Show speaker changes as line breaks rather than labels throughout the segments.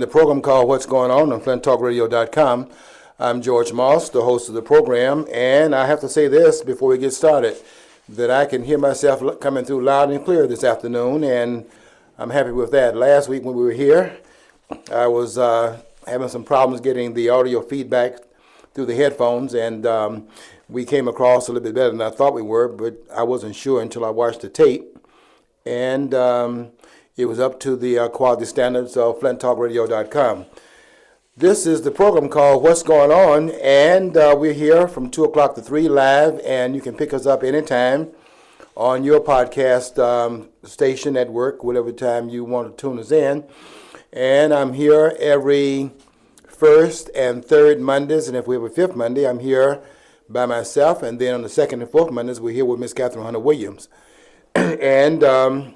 the program called What's Going On FlintTalkRadio.com. I'm George Moss, the host of the program, and I have to say this before we get started, that I can hear myself coming through loud and clear this afternoon, and I'm happy with that. Last week when we were here, I was having some problems getting the audio feedback through the headphones, and we came across a little bit better than I thought we were, but I wasn't sure until I watched the tape, and it was up to the quality standards of FlintTalkRadio.com. This is the program called What's Going On, and we're here from 2 o'clock to 3 live, and you can pick us up anytime on your podcast station at work, whatever time you want to tune us in. And I'm here every first and third Mondays, and if we have a fifth Monday, I'm here by myself, and then on the second and fourth Mondays, we're here with Miss Catherine Hunter Williams. And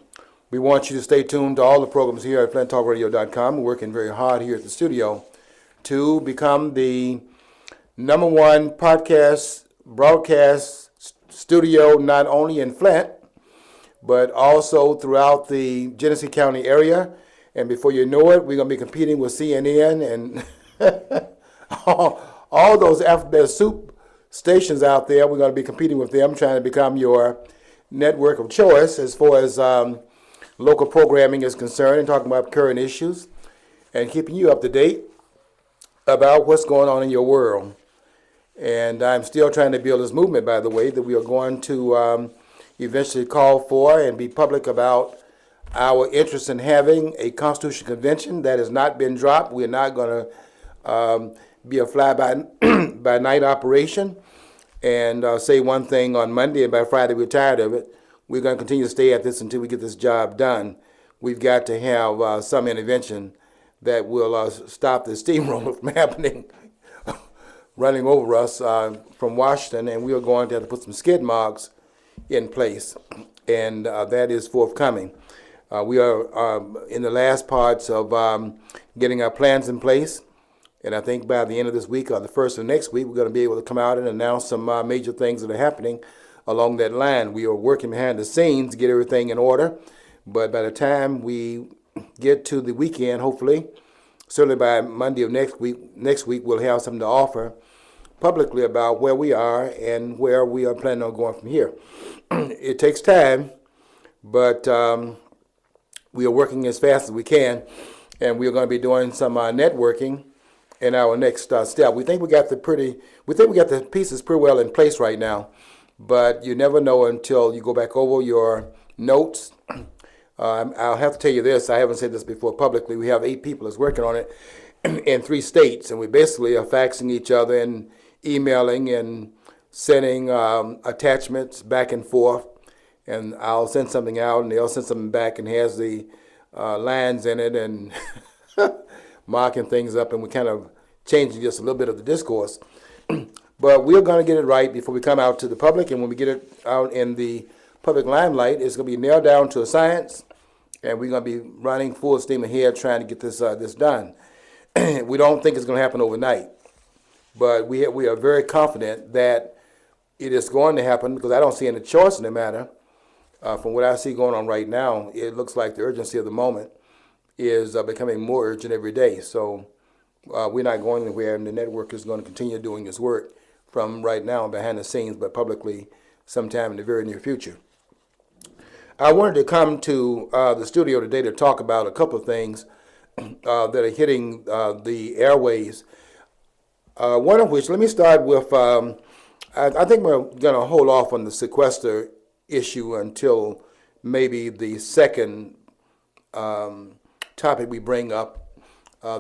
we want you to stay tuned to all the programs here at FlintTalkRadio.com. We're working very hard here at the studio to become the #1 podcast broadcast studio, not only in Flint, but also throughout the Genesee County area. And before you know it, we're going to be competing with CNN and all those alphabet soup stations out there. We're going to be competing with them, trying to become your network of choice as far as local programming is concerned, and talking about current issues and keeping you up to date about what's going on in your world. And I'm still trying to build this movement, by the way, that we are going to eventually call for and be public about our interest in having a Constitution Convention. That has not been dropped. We're not going to be a fly-by-night operation and say one thing on Monday, and by Friday we're tired of it. We're going to continue to stay at this until we get this job done. We've got to have some intervention that will stop the steamroller from happening, running over us from Washington, and we are going to have to put some skid marks in place, and that is forthcoming. We are in the last parts of getting our plans in place, and I think by the end of this week or the first of next week, we're going to be able to come out and announce some major things that are happening along that line. We are working behind the scenes to get everything in order, but by the time we get to the weekend, hopefully, certainly by Monday of next week we'll have something to offer publicly about where we are and where we are planning on going from here. It takes time, but we are working as fast as we can, and we are going to be doing some networking in our next step. We think we got the pieces pretty well in place right now, but you never know until you go back over your notes. I'll have to tell you this. I haven't said this before publicly. We have 8 people that's working on it in 3 states, and we basically are faxing each other and emailing and sending attachments back and forth. And I'll send something out, and they'll send something back, and has the lines in it and marking things up, and we're kind of changing just a little bit of the discourse. But we're going to get it right before we come out to the public, and when we get it out in the public limelight, it's going to be nailed down to a science, and we're going to be running full steam ahead trying to get this done. We don't think it's going to happen overnight, but we are very confident that it is going to happen, because I don't see any choice in the matter. From what I see going on right now, it looks like the urgency of the moment is becoming more urgent every day. So we're not going anywhere, and the network is going to continue doing its work from right now behind the scenes, but publicly sometime in the very near future. I wanted to come to the studio today to talk about a couple of things that are hitting the airways. One of which, let me start with, I think we're going to hold off on the sequester issue until maybe the second topic we bring up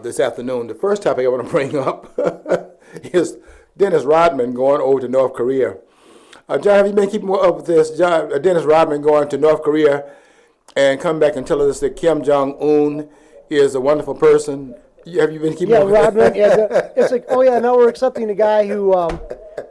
this afternoon. The first topic I want to bring up is Dennis Rodman going over to North Korea. John, have you been keeping up with this? Dennis Rodman going to North Korea and come back and tell us that Kim Jong-un is a wonderful person? Have you been keeping up with
Rodman,
that?
it's like, oh yeah, now we're accepting a guy who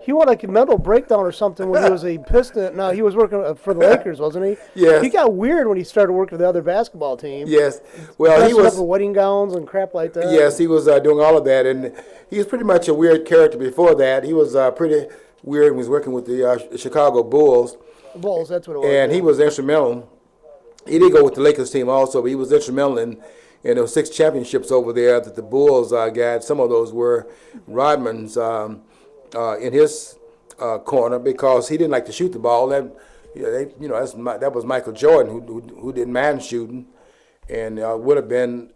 he had like a mental breakdown or something when he was a Piston. No, he was working for the Lakers, wasn't he?
Yes.
He got weird when he started working for the other basketball team.
Yes. Well, he was
up with wedding gowns and crap like that.
Yes, he was doing all of that, and he was pretty much a weird character before that. He was pretty weird when he was working with the Chicago Bulls.
That's what it was.
And he was instrumental. He did go with the Lakers team also, but he was instrumental in And those 6 championships over there that the Bulls got, some of those were Rodman's in his corner because he didn't like to shoot the ball. That that was Michael Jordan who didn't mind shooting, and would have been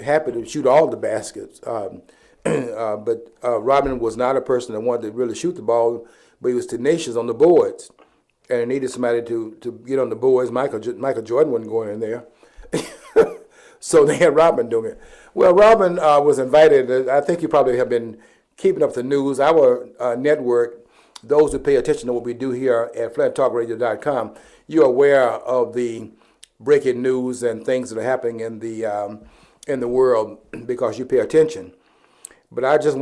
happy to shoot all the baskets. But Rodman was not a person that wanted to really shoot the ball, but he was tenacious on the boards, and he needed somebody to get on the boards. Michael Jordan wasn't going in there. So they had Rodman doing it. Well, Rodman was invited. I think you probably have been keeping up the news. Our network, those who pay attention to what we do here at FlintTalkRadio.com, you're aware of the breaking news and things that are happening in the world because you pay attention. But I just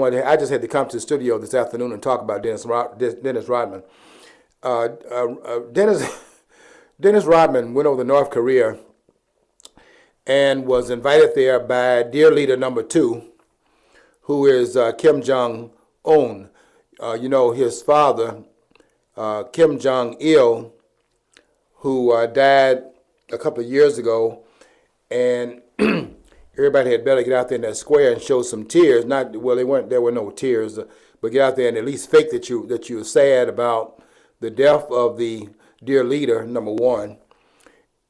had to come to the studio this afternoon and talk about Dennis Rodman. Dennis Rodman went over to North Korea and was invited there by dear leader number 2, who is Kim Jong-un. His father, Kim Jong-il, who died a couple of years ago, and everybody had better get out there in that square and show some tears. There were no tears, but get out there and at least fake that you were sad about the death of the dear leader, number 1.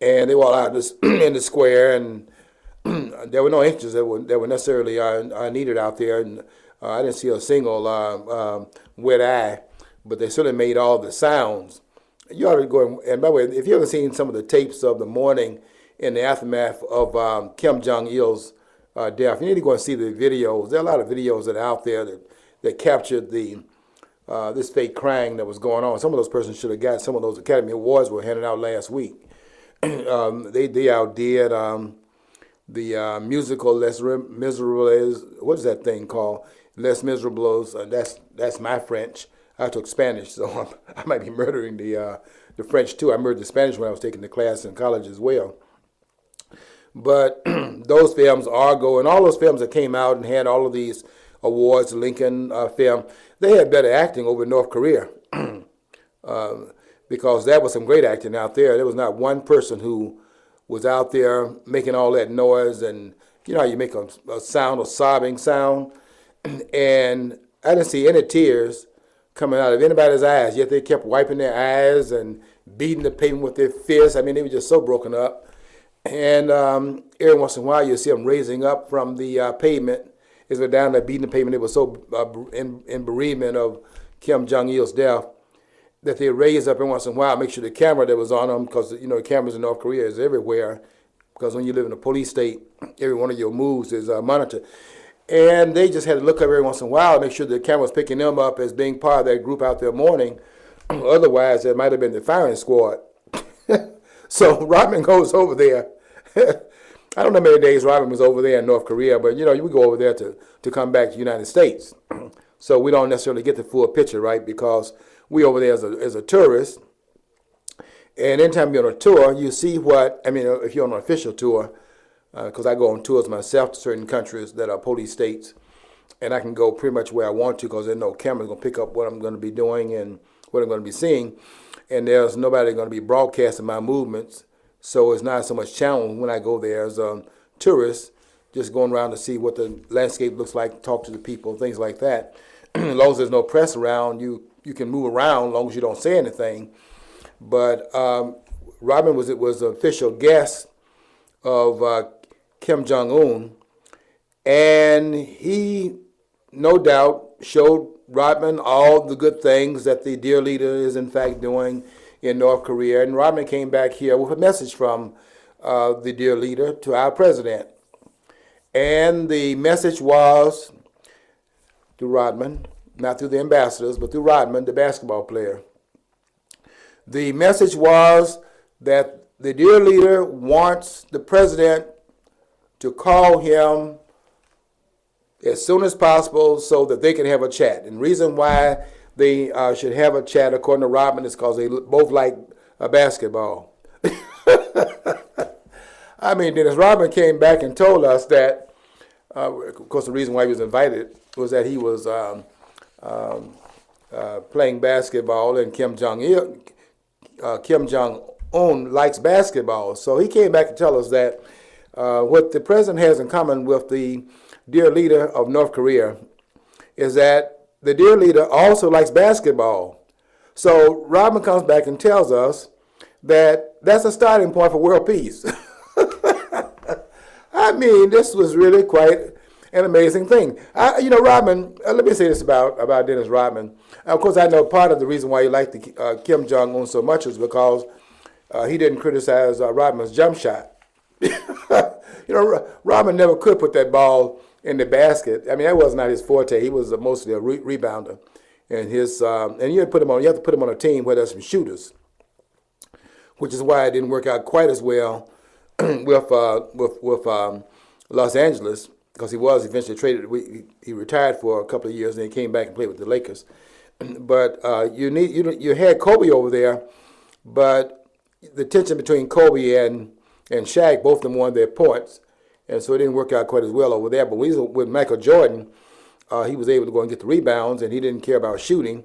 And they were all out in the square, and there were no inches that were necessarily needed out there. And I didn't see a single wet eye, but they certainly made all the sounds. You ought to go, and by the way, if you haven't seen some of the tapes of the morning in the aftermath of Kim Jong-il's death, you need to go and see the videos. There are a lot of videos that are out there that captured this fake crying that was going on. Some of those persons should have got some of those Academy Awards were handed out last week. They outdid the musical Les Miserables. What is that thing called? Les Miserables. That's my French. I took Spanish, so I might be murdering the French too. I murdered the Spanish when I was taking the class in college as well. But those films are going. All those films that came out and had all of these awards, the Lincoln film, they had better acting over in North Korea. Because that was some great acting out there. There was not one person who was out there making all that noise, and you know how you make a sobbing sound, and I didn't see any tears coming out of anybody's eyes, yet they kept wiping their eyes and beating the pavement with their fists. I mean, they were just so broken up, and every once in a while you see them raising up from the pavement as they're down there beating the pavement. It was so in bereavement of Kim Jong-il's death that they raise up every once in a while, make sure the camera that was on them, because the cameras in North Korea is everywhere, because when you live in a police state, every one of your moves is monitored. And they just had to look up every once in a while, make sure the camera was picking them up as being part of that group out there mourning. Otherwise, it might have been the firing squad. So Rodman goes over there. I don't know how many days Rodman was over there in North Korea, but we go over there to come back to the United States. So we don't necessarily get the full picture, right? Because we over there as a tourist, and anytime you're on a tour, you see if you're on an official tour, because I go on tours myself to certain countries that are police states, and I can go pretty much where I want to because there's no camera going to pick up what I'm going to be doing and what I'm going to be seeing, and there's nobody going to be broadcasting my movements, so it's not so much challenge when I go there as a tourist, just going around to see what the landscape looks like, talk to the people, things like that. As long as there's no press around, you can move around as long as you don't say anything. But Rodman was an official guest of Kim Jong-un, and he, no doubt, showed Rodman all the good things that the dear leader is in fact doing in North Korea. And Rodman came back here with a message from the dear leader to our president. And the message was to Rodman, not through the ambassadors, but through Rodman, the basketball player. The message was that the dear leader wants the president to call him as soon as possible so that they can have a chat. And the reason why they should have a chat, according to Rodman, is because they both like basketball. I mean, Dennis Rodman came back and told us that, of course, the reason why he was invited was that he was playing basketball, and Kim Jong-un likes basketball. So he came back to tell us that What the president has in common with the dear leader of North Korea is that the dear leader also likes basketball. So Rodman comes back and tells us that that's a starting point for world peace. I mean, this was really quite an amazing thing. Rodman, let me say this about Dennis Rodman. Of course, I know part of the reason why he liked Kim Jong-un so much is because he didn't criticize Rodman's jump shot. Rodman never could put that ball in the basket. I mean, that was not his forte. He was mostly a rebounder. And you have to put him on a team where there's some shooters, which is why it didn't work out quite as well with Los Angeles, because he was eventually traded. He retired for a couple of years, and he came back and played with the Lakers. But you had Kobe over there, but the tension between Kobe and Shaq, both of them won their points, and so it didn't work out quite as well over there. But with Michael Jordan, he was able to go and get the rebounds, and he didn't care about shooting.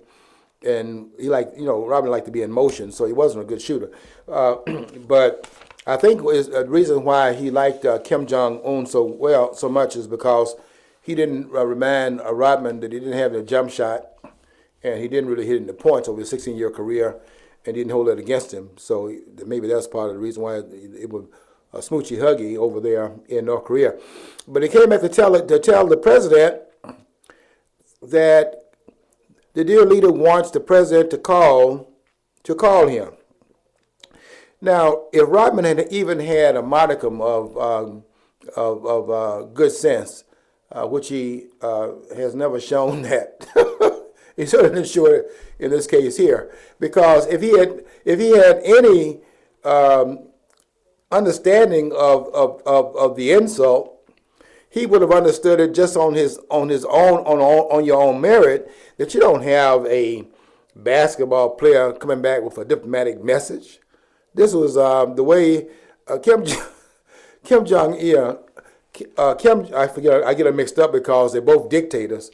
And Robin liked to be in motion, so he wasn't a good shooter. But I think the reason why he liked Kim Jong-un so much is because he didn't remind Rodman that he didn't have the jump shot, and he didn't really hit in the points over his 16-year career, and didn't hold that against him. So maybe that's part of the reason why it was a smoochy huggy over there in North Korea. But he came back to tell the president that the dear leader wants the president to call him. Now, if Rodman had even had a modicum of good sense, which he has never shown that, he certainly didn't show it in this case here. Because if he had any understanding of the insult, he would have understood it just on your own merit, that you don't have a basketball player coming back with a diplomatic message. This was the way Kim Jong-il, I forget, I get them mixed up because they're both dictators.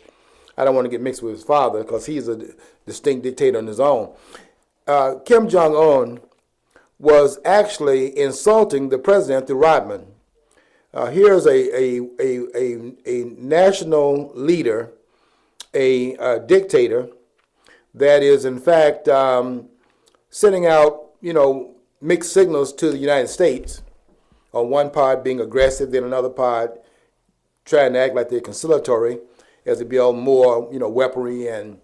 I don't want to get mixed with his father because he's a distinct dictator on his own. Kim Jong-un was actually insulting the president through Rodman. Here's a national leader, a dictator that is in fact sending out mixed signals to the United States. On one part being aggressive, then another part trying to act like they're conciliatory as they build more weaponry and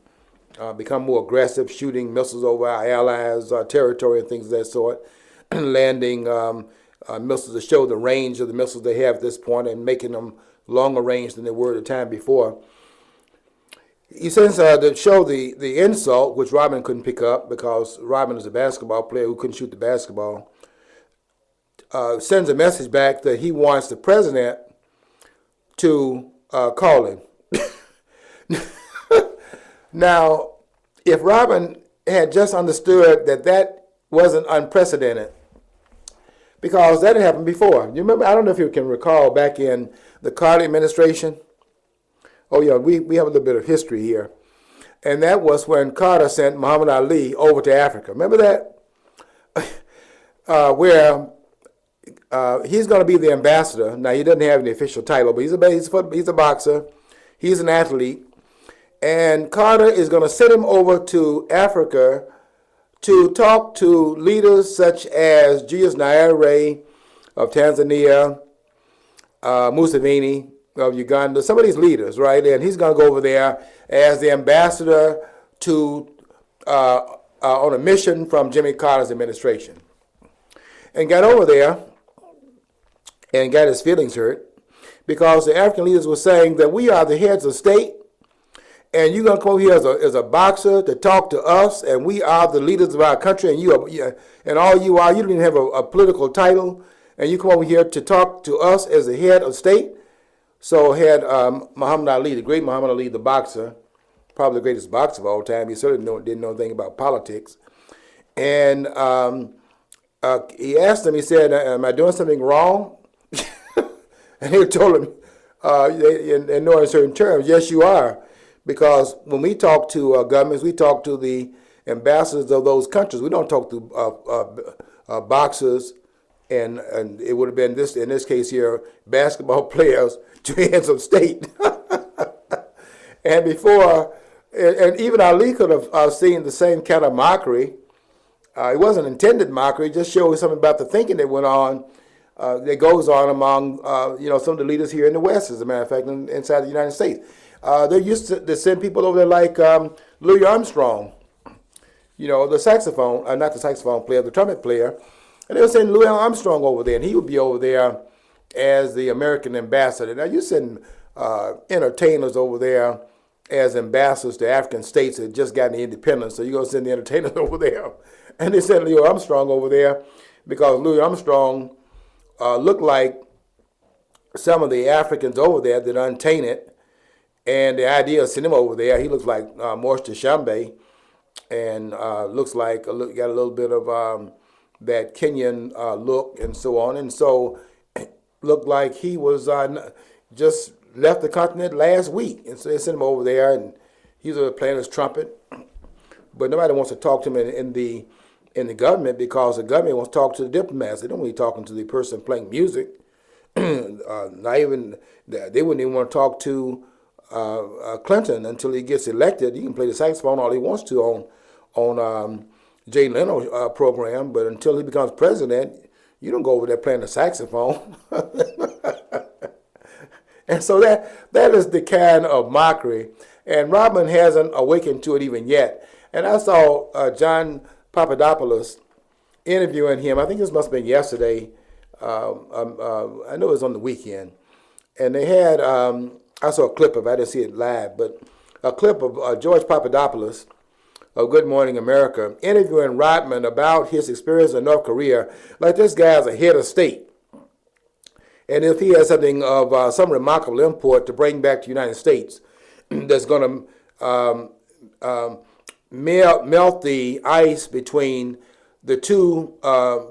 become more aggressive, shooting missiles over our allies' territory and things of that sort, landing missiles to show the range of the missiles they have at this point and making them longer range than they were the time before. He sends to show the insult, which Rodman couldn't pick up because Rodman is a basketball player who couldn't shoot the basketball, sends a message back that he wants the president to call him. Now, if Rodman had just understood that wasn't unprecedented, because that had happened before. You remember, I don't know if you can recall, back in the Carter administration. Oh yeah, we have a little bit of history here. And that was when Carter sent Muhammad Ali over to Africa. Remember that? Where he's going to be the ambassador. Now, he doesn't have any official title, but he's a boxer. He's an athlete. And Carter is going to send him over to Africa to talk to leaders such as Julius Nyerere of Tanzania, Museveni of Uganda, some of these leaders, right? And he's going to go over there as the ambassador to on a mission from Jimmy Carter's administration. And got over there and got his feelings hurt because the African leaders were saying that we are the heads of state, and you're going to come over here as a boxer to talk to us, and we are the leaders of our country, and you don't even have a political title, and you come over here to talk to us as the head of state. So had Muhammad Ali, the great Muhammad Ali, the boxer, probably the greatest boxer of all time. He certainly didn't know anything about politics. And he asked him, he said, am I doing something wrong? And he told him, in no uncertain terms, yes, you are. Because when we talk to governments, we talk to the ambassadors of those countries. We don't talk to boxers and it would have been this in this case here, basketball players to Anthem State. And before, and even Ali could have seen the same kind of mockery. It wasn't intended mockery; it just shows something about the thinking that went on, that goes on among some of the leaders here in the West. As a matter of fact, inside the United States, they used to send people over there like Louis Armstrong, the saxophone, not the saxophone player, the trumpet player, and they would send Louis Armstrong over there, and he would be over there as the American ambassador. Now you send entertainers over there as ambassadors to African states that had just gotten the independence, so you're going to send the entertainers over there. And they sent Louis Armstrong over there because Louis Armstrong looked like some of the Africans over there that are untainted. And the idea of sending him over there, he looks like Maurice Deshambe, and looks like got a little bit of that Kenyan look and so on. And so looked like he was just left the continent last week. And so they sent him over there, and he was playing his trumpet. But nobody wants to talk to him in the government, because the government wants to talk to the diplomats. They don't want to be talking to the person playing music. Not even they wouldn't even want to talk to Clinton until he gets elected. He can play the saxophone all he wants to on Jay Leno program, but until he becomes president, you don't go over there playing the saxophone. And so that is the kind of mockery, and Rodman hasn't awakened to it even yet. And I saw John Papadopoulos interviewing him. I think this must have been yesterday. I know it was on the weekend. And they had, I saw a clip of it. I didn't see it live, but a clip of George Papadopoulos of Good Morning America interviewing Rodman about his experience in North Korea. Like, this guy's a head of state. And if he has something of some remarkable import to bring back to the United States that's going to melt the ice between the two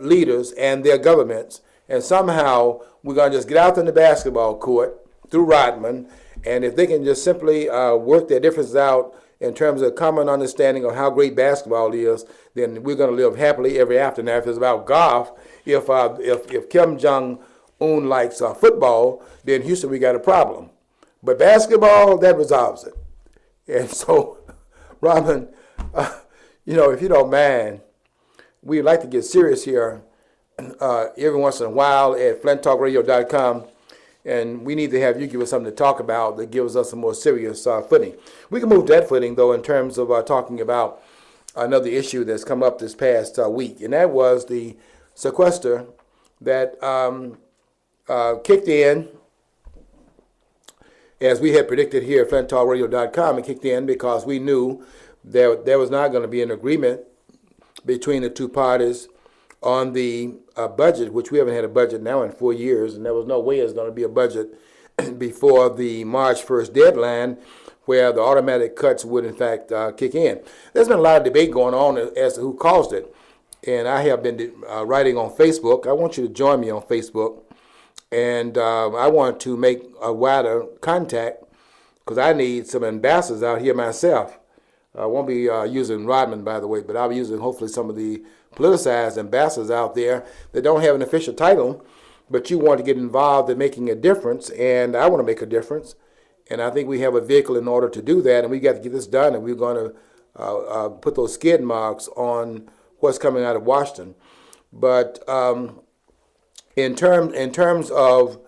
leaders and their governments, and somehow we're going to just get out on the basketball court through Rodman, and if they can just simply work their differences out in terms of common understanding of how great basketball is, then we're going to live happily ever after. Now, if it's about golf, if Kim Jong-un likes football, then Houston, we got a problem. But basketball, that resolves it. And so, Rodman, if you don't mind, we'd like to get serious here every once in a while at flinttalkradio.com, and we need to have you give us something to talk about that gives us a more serious footing. We can move to that footing, though, in terms of talking about another issue that's come up this past week, and that was the sequester that kicked in, as we had predicted here at flinttalkradio.com. It kicked in because we knew there was not going to be an agreement between the two parties on the budget, which we haven't had a budget now in 4 years, and there was no way there's going to be a budget before the March 1st deadline, where the automatic cuts would, in fact, kick in. There's been a lot of debate going on as to who caused it, and I have been writing on Facebook. I want you to join me on Facebook, and I want to make a wider contact, because I need some ambassadors out here myself. I won't be using Rodman, by the way, but I'll be using hopefully some of the politicized ambassadors out there that don't have an official title, but you want to get involved in making a difference, and I want to make a difference, and I think we have a vehicle in order to do that, and we got to get this done, and we're going to put those skid marks on what's coming out of Washington. But in terms of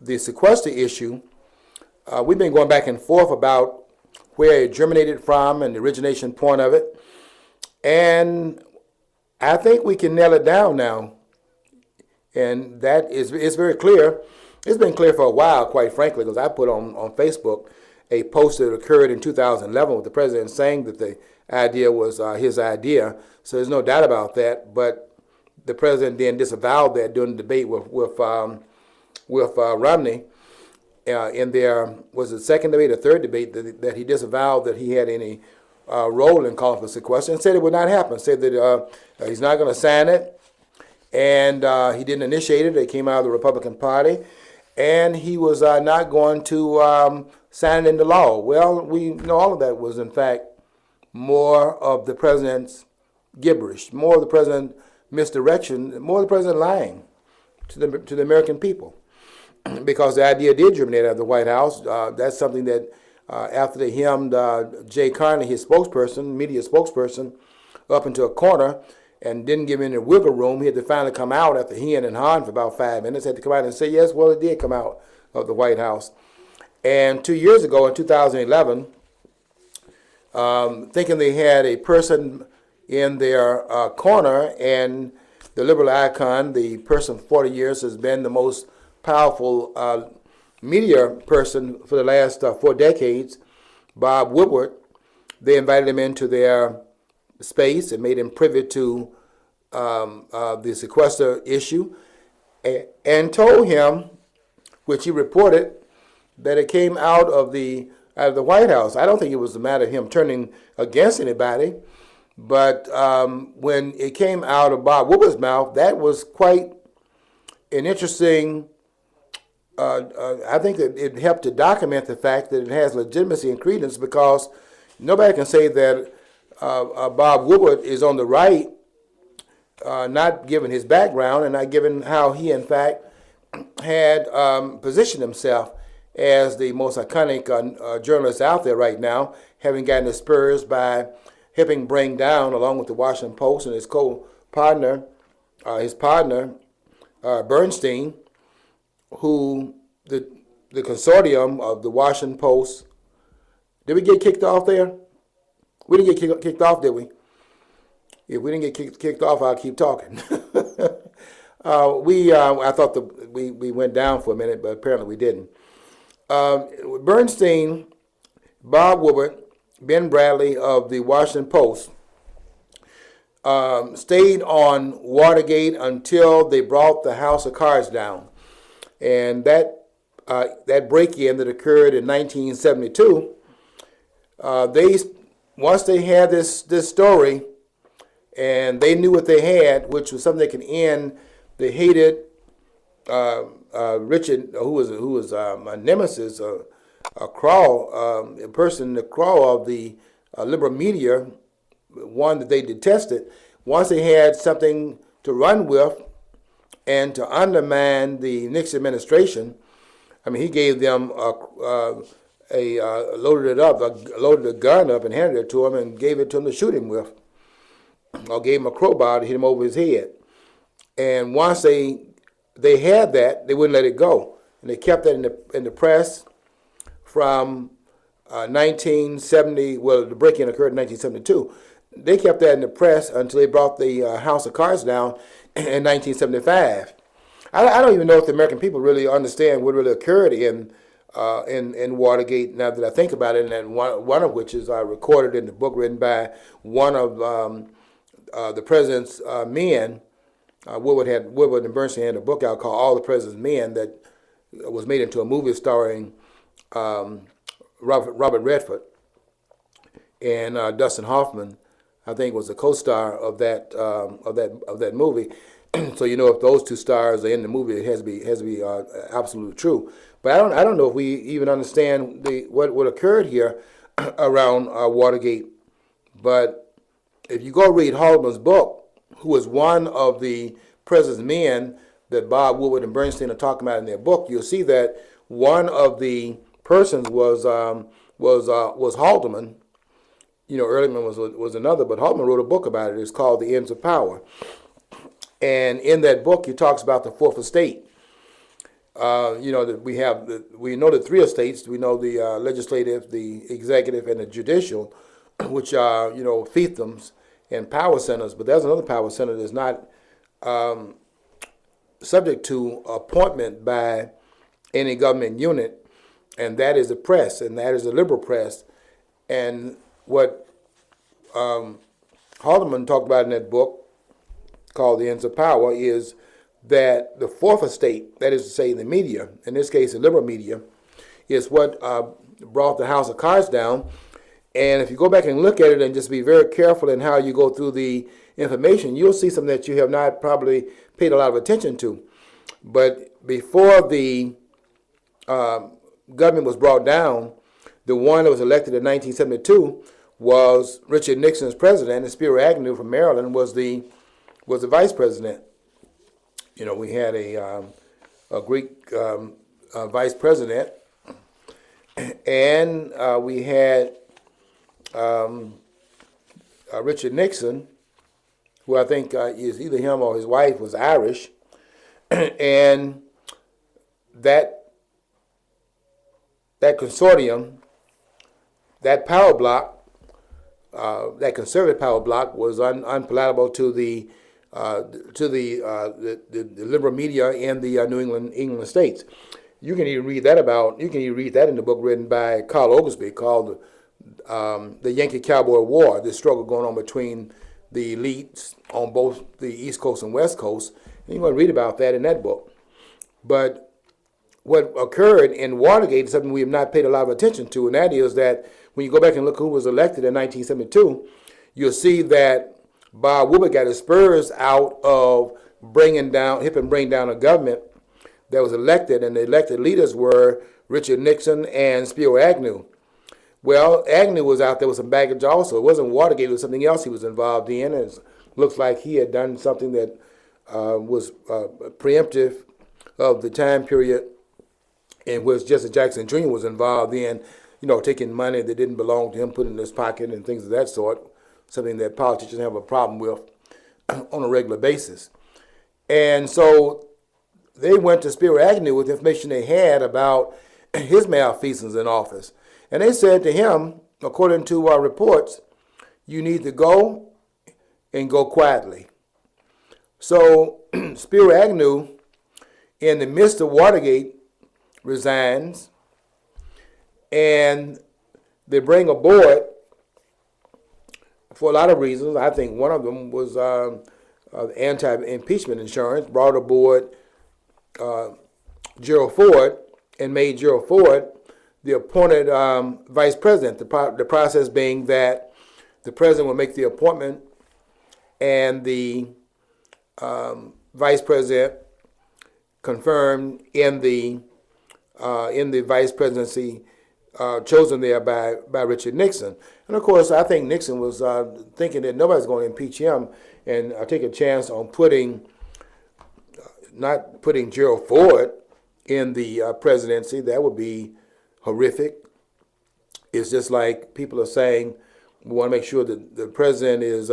the sequester issue, we've been going back and forth about where it germinated from and the origination point of it. And I think we can nail it down now. And that is very clear. It's been clear for a while, quite frankly, because I put on Facebook a post that occurred in 2011 with the president saying that the idea was his idea. So there's no doubt about that. But the president then disavowed that during the debate with Romney. In their, was it second debate or third debate, that he disavowed that he had any role in calling for sequester, and said it would not happen, said that he's not going to sign it, and he didn't initiate it. It came out of the Republican Party, and he was not going to sign it into law. Well, we know all of that was, in fact, more of the president's gibberish, more of the president misdirection, more of the president lying. to the American people, because the idea did germinate out of the White House. That's something that after they hemmed Jay Carney, his spokesperson, media spokesperson, up into a corner and didn't give him any wiggle room, he had to finally come out after he and hawing for about 5 minutes, had to come out and say, yes, well, it did come out of the White House. And 2 years ago, in 2011, thinking they had a person in their corner, and the liberal icon, the person for 40 years has been the most powerful media person for the last 4 decades, Bob Woodward. They invited him into their space and made him privy to the sequester issue, and told him, which he reported, that it came out of the White House. I don't think it was a matter of him turning against anybody, but when it came out of Bob Woodward's mouth, that was quite an interesting. I think that it helped to document the fact that it has legitimacy and credence, because nobody can say that Bob Woodward is on the right, not given his background and not given how he, in fact, had positioned himself as the most iconic journalist out there right now, having gotten the spurs by helping bring down, along with the Washington Post and his co-partner, Bernstein, who the consortium of the Washington Post. Did we get kicked off there? We didn't get kicked off, did we? If we didn't get kicked off, I'll keep talking. I thought we went down for a minute, but apparently we didn't. Bernstein, Bob Woodward, Ben Bradlee of the Washington Post stayed on Watergate until they brought the House of Cards down. And that break-in that occurred in 1972, once they had this story, and they knew what they had, which was something that could end the hated Richard, who was a nemesis, a person, the crawl of the liberal media, one that they detested. Once they had something to run with and to undermine the Nixon administration, I mean, he gave them loaded a gun up and handed it to him and gave it to him to shoot him with, or gave him a crowbar to hit him over his head. And once they had that, they wouldn't let it go, and they kept that in the press from 1970. Well, the break-in occurred in 1972. They kept that in the press until they brought the House of Cards down in 1975. I don't even know if the American people really understand what really occurred in Watergate, now that I think about it, and one of which is recorded in the book written by one of the president's men. Woodward and Bernstein had a book out called All the President's Men that was made into a movie starring Robert Redford and Dustin Hoffman. I think was the co-star of that movie. So if those two stars are in the movie, it has to be absolutely true. But I don't know if we even understand what occurred here around Watergate. But if you go read Haldeman's book, who was one of the president's men that Bob Woodward and Bernstein are talking about in their book, you'll see that one of the persons was Haldeman. Ehrlichman was another, but Haldeman wrote a book about it. It's called The Ends of Power. And in that book, he talks about the fourth estate. That we know the three estates. We know the legislative, the executive, and the judicial, which are fiefdoms and power centers. But there's another power center that's not subject to appointment by any government unit, and that is the press, and that is the liberal press. And what Haldeman talked about in that book called The Ends of Power is that the fourth estate, that is to say the media, in this case the liberal media, is what brought the House of Cards down. And if you go back and look at it and just be very careful in how you go through the information, you'll see something that you have not probably paid a lot of attention to. But before the government was brought down, the one that was elected in 1972 was Richard Nixon's president, and Spiro Agnew from Maryland was the vice president. we had a Greek vice president, and we had Richard Nixon, who I think is either him or his wife was Irish, and that consortium, that power block, that conservative power block was unpalatable to the liberal media in the New England states. You can even read that in the book written by Carl Oglesby called the Yankee Cowboy War, the struggle going on between the elites on both the East Coast and West Coast. And you want to read about that in that book. But what occurred in Watergate is something we have not paid a lot of attention to, and that is that when you go back and look who was elected in 1972, you'll see that Bob Woodward got his spurs out of bringing down a government that was elected, and the elected leaders were Richard Nixon and Spiro Agnew. Well, Agnew was out there with some baggage also. It wasn't Watergate, it was something else he was involved in. It looks like he had done something that was preemptive of the time period in which Jesse Jackson Jr. was involved in, taking money that didn't belong to him, put it in his pocket and things of that sort, something that politicians have a problem with on a regular basis. And so they went to Spiro Agnew with information they had about his malfeasance in office. And they said to him, according to our reports, you need to go and go quietly. So Spiro Agnew, in the midst of Watergate, resigns, and they bring aboard for a lot of reasons. I think one of them was anti-impeachment insurance, brought aboard Gerald Ford and made Gerald Ford the appointed vice president, the process being that the president will make the appointment and the vice president confirmed in the vice presidency chosen there by Richard Nixon. And of course, I think Nixon was thinking that nobody's going to impeach him and take a chance on not putting Gerald Ford in the presidency. That would be horrific. It's just like people are saying we want to make sure that the president is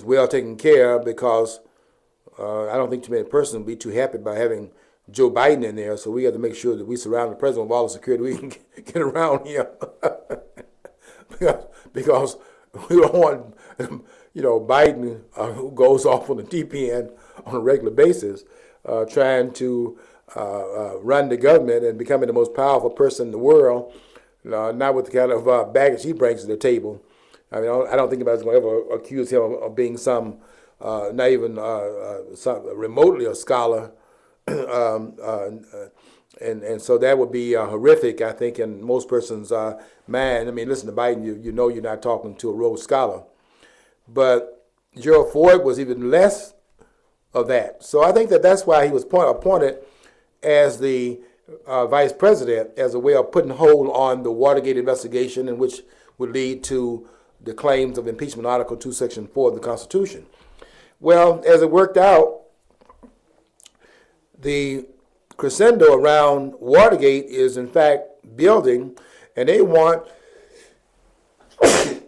well taken care of, because I don't think too many persons will be too happy by having Joe Biden in there. So we have to make sure that we surround the president with all the security we can get around here, because we don't want Biden who goes off on the deep end on a regular basis, trying to run the government and becoming the most powerful person in the world, not with the kind of baggage he brings to the table. I mean, I don't think anybody's going to ever accuse him of being some, not even some remotely a scholar, and so that would be horrific, I think, in most persons' mind. I mean, listen to Biden, you know you're not talking to a Rhodes Scholar. But Gerald Ford was even less of that. So I think that's why he was appointed as the vice president, as a way of putting hold on the Watergate investigation, in which would lead to the claims of impeachment, Article 2, Section 4 of the Constitution. Well, as it worked out, the crescendo around Watergate is in fact building, and they want, they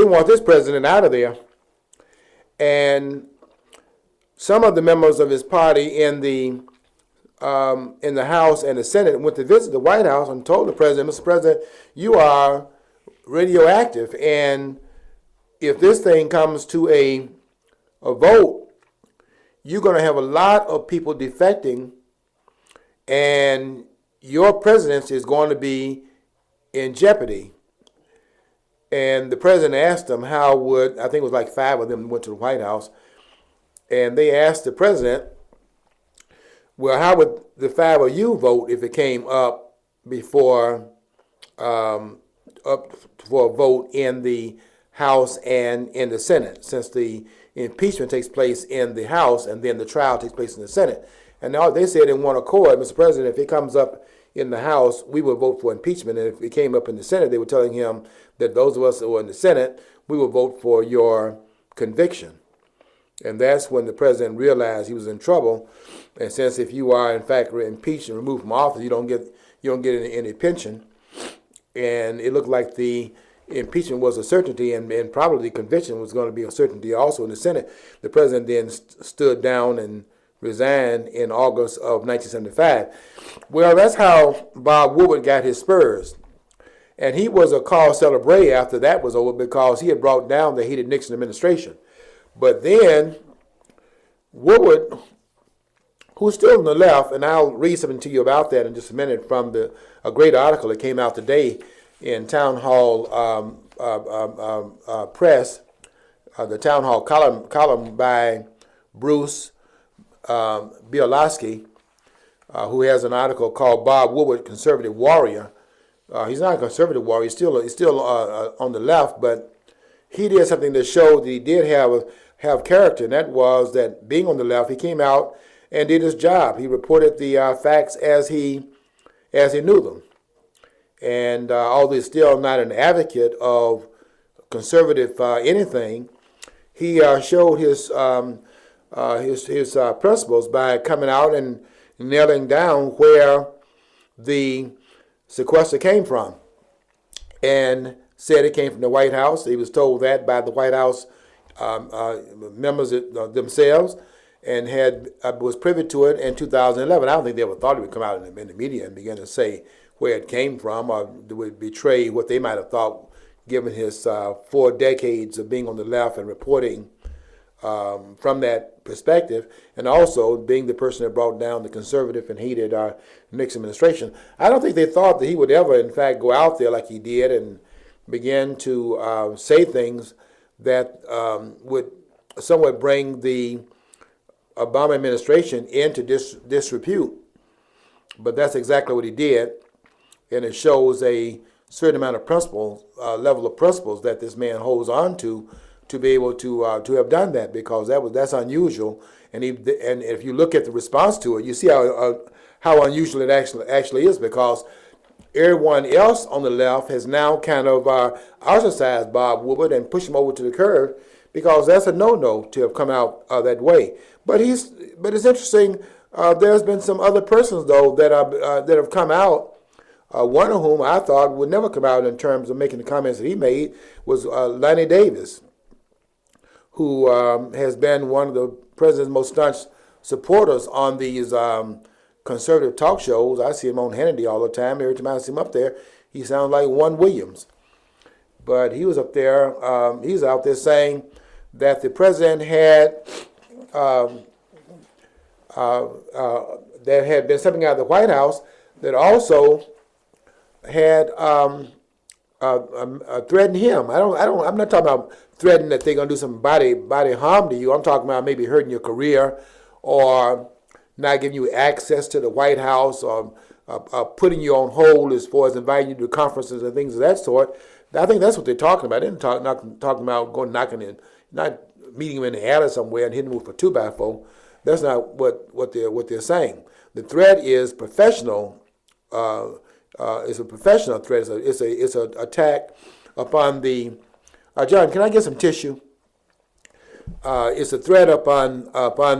want this president out of there. And some of the members of his party in the House and the Senate went to visit the White House and told the president, Mr. President, you are radioactive, and if this thing comes to a vote, you're going to have a lot of people defecting, and your presidency is going to be in jeopardy. And the president asked them I think it was like 5 of them went to the White House, and they asked the president, well, how would the 5 of you vote if it came up before, up for a vote in the House and in the Senate, since the impeachment takes place in the House and then the trial takes place in the Senate. And now they said in one accord, Mr. President, if it comes up in the House, we will vote for impeachment. And if it came up in the Senate, they were telling him that those of us who were in the Senate, we will vote for your conviction. And that's when the president realized he was in trouble. And since if you are in fact impeached and removed from office, you don't get any pension. And it looked like the impeachment was a certainty, and probably conviction was going to be a certainty also in the Senate. The president then stood down and resigned in August of 1975. Well, that's how Bob Woodward got his spurs. And he was a cause celebre after that was over because he had brought down the hated Nixon administration. But then Woodward, who's still on the left, and I'll read something to you about that in just a minute from a great article that came out today in Town Hall Press, the Town Hall column by Bruce Bielowski, who has an article called "Bob Woodward, Conservative Warrior." He's not a conservative warrior; he's still on the left, but he did something that showed that he did have character, and that was that being on the left, he came out and did his job. He reported the facts as he knew them. And although he's still not an advocate of conservative anything, he showed his principles by coming out and nailing down where the sequester came from, and said it came from the White House. He was told that by the White House members themselves, and was privy to it in 2011. I don't think they ever thought it would come out in the media and begin to say where it came from, or would betray what they might have thought, given his 4 decades of being on the left and reporting from that perspective, and also being the person that brought down the conservative and hated Nixon administration. I don't think they thought that he would ever, in fact, go out there like he did and begin to say things that would somewhat bring the Obama administration into disrepute. But that's exactly what he did, and it shows a certain amount of principles, level of principles that this man holds on to be able to have done that, because that's unusual. And if you look at the response to it, you see how unusual it actually is, because everyone else on the left has now kind of ostracized Bob Woodward and pushed him over to the curb, because that's a no-no to have come out that way. But it's interesting. There's been some other persons though that have come out. One of whom I thought would never come out in terms of making the comments that he made was Lanny Davis, who has been one of the president's most staunch supporters on these conservative talk shows. I see him on Hannity all the time. Every time I see him up there, he sounds like Juan Williams. But he was up there, he's out there saying that the president had, there had been something out of the White House that also had threatened him. I'm not talking about threatening that they're going to do some body harm to you. I'm talking about maybe hurting your career, or not giving you access to the White House, or putting you on hold as far as inviting you to conferences and things of that sort. I think that's what they're talking about. They're not talking about going knocking in, not meeting him in the alley somewhere and hitting him with a 2x4. That's not what they're saying. The threat is professional. It's a professional threat. It's an attack upon the. John, can I get some tissue? It's a threat upon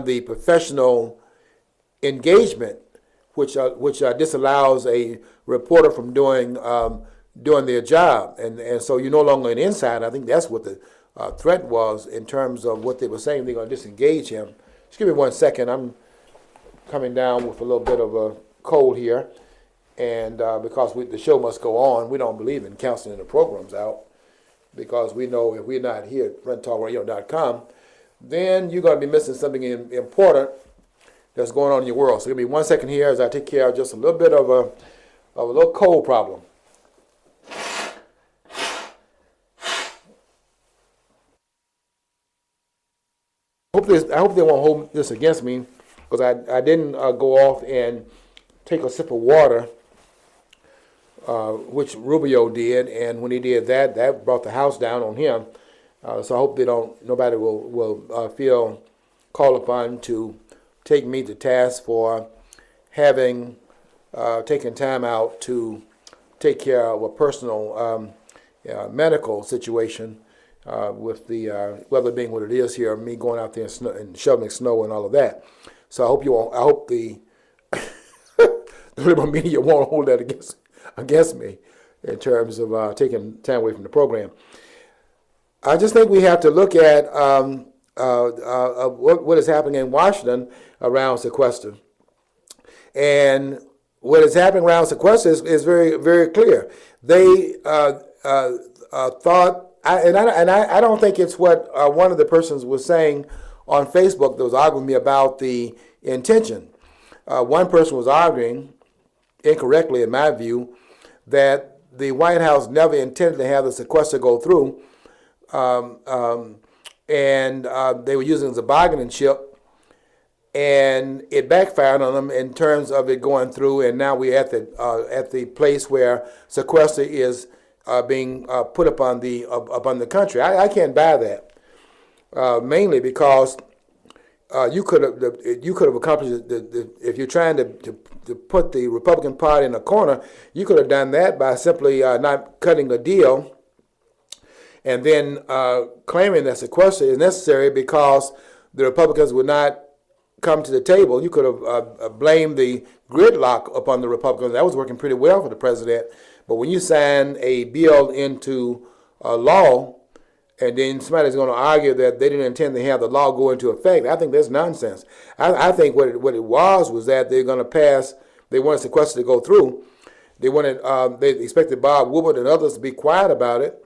the professional engagement, which disallows a reporter from doing their job, and so you're no longer an insider. I think that's what the threat was in terms of what they were saying. They're going to disengage him. Just give me 1 second. I'm coming down with a little bit of a cold here, and because the show must go on, we don't believe in canceling the programs out, because we know if we're not here at fronttalkradio.com, then you're going to be missing something important that's going on in your world. So give me 1 second here as I take care of just a little bit of a little cold problem. I hope they won't hold this against me, because I didn't go off and take a sip of water, which Rubio did, and when he did that brought the house down on him. So I hope nobody will feel called upon to take me to task for having taken time out to take care of a personal medical situation. with the weather being what it is here, me going out there and shoveling snow and all of that. So I hope the liberal media won't hold that against me in terms of taking time away from the program. I just think we have to look at what is happening in Washington around sequester. And what is happening around sequester is very, very clear. They thought, I don't think it's what one of the persons was saying on Facebook that was arguing with me about the intention. One person was arguing, incorrectly in my view, that the White House never intended to have the sequester go through, and they were using it as a bargaining chip, and it backfired on them in terms of it going through, and now we're at the place where sequester is being put upon the country. I can't buy that, mainly because you could have accomplished if you're trying to put the Republican Party in a corner, you could have done that by simply not cutting a deal and then claiming that sequester is necessary because the Republicans would not come to the table. You could have blamed the gridlock upon the Republicans. That was working pretty well for the president. But when you sign a bill into law, and then somebody's going to argue that they didn't intend to have the law go into effect, I think that's nonsense. I think what it was that they're going to pass. They wanted sequester to go through. They expected Bob Woodward and others to be quiet about it,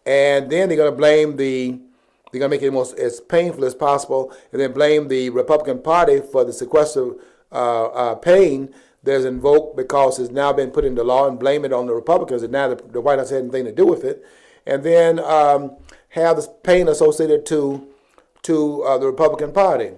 and then they're going to blame they're going to make it as painful as possible, and then blame the Republican Party for the sequester pain that's invoked because it's now been put into law, and blame it on the Republicans, and now the White House had anything to do with it, and then have this pain associated to the Republican Party.